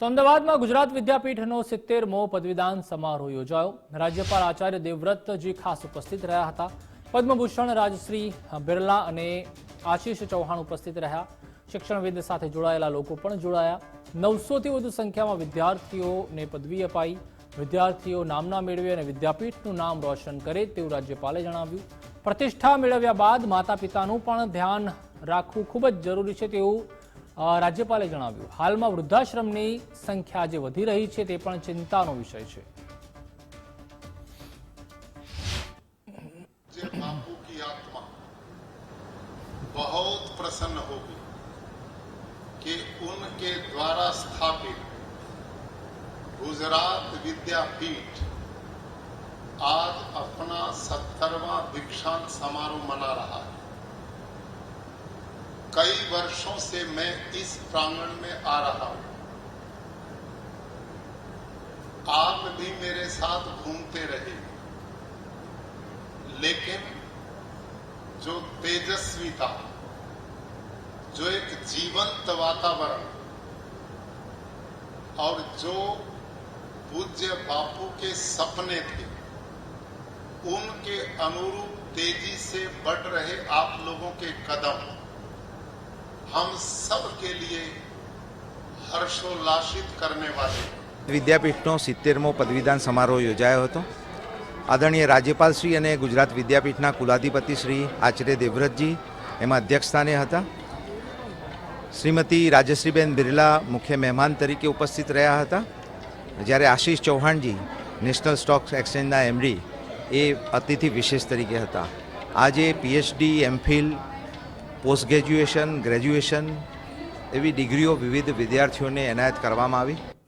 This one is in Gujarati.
તો અમદાવાદમાં ગુજરાત વિદ્યાપીઠનો 70મો પદવીદાન સમારોહ યોજાયો। રાજ્યપાલ આચાર્ય દેવવ્રતજી ખાસ ઉપસ્થિત રહ્યા હતા। પદ્મભૂષણ રાજશ્રી બિરલા અને આશીષ ચૌહાણ ઉપસ્થિત રહ્યા। શિક્ષણવિદ સાથે જોડાયેલા લોકો પણ જોડાયા। 900થી વધુ સંખ્યામાં વિદ્યાર્થીઓને પદવી અપાઈ। વિદ્યાર્થીઓ નામના મેળવે અને વિદ્યાપીઠનું નામ રોશન કરે તેવું રાજ્યપાલે જણાવ્યું। પ્રતિષ્ઠા મેળવ્યા બાદ માતા પિતાનું પણ ધ્યાન રાખવું ખૂબ જ જરૂરી છે તેવું રાજ્યપાલે જણાવ્યું। હાલમાં વૃદ્ધાશ્રમની સંખ્યા આજે વધી રહી છે તે પણ ચિંતાનો વિષય છે। बापू की आत्मा बहुत प्रसन्न होगी कि उनके द्वारा स्थापित गुजरात विद्यापीठ आज अपना 70वां दीक्षांत समारोह मना रहा है। कई वर्षों से मैं इस प्रांगण में आ रहा हूं। आप भी मेरे साथ घूमते रहे, लेकिन जो तेजस्विता, जो एक जीवंत वातावरण और जो पूज्य बापू के सपने थे, उनके अनुरूप तेजी से बढ़ रहे आप लोगों के कदम हम सब के लिए हर्षोल्लासित करने वाले। विद्यापीठનો 70મો પદવીદાન સમારોહ યોજાયો હતો। આદરણીય રાજ્યપાલ શ્રી અને ગુજરાત વિદ્યાપીઠના કુલાધિપતિ શ્રી આચાર્ય દેવવ્રતજી એમાં અધ્યક્ષસ્થાને હતા। શ્રીમતી રાજશ્રીબેન બિરલા મુખ્ય મહેમાન તરીકે ઉપસ્થિત રહ્યા હતા, જ્યારે આશીષ ચૌહાણજી નેશનલ સ્ટોક એક્સચેન્જના એમડી એ અતિથિ વિશેષ તરીકે હતા। આજે PhD, MPhil, post graduation, graduation એવી ડિગ્રીઓ વિવિધ વિદ્યાર્થીઓને એનાયત કરવામાં આવી।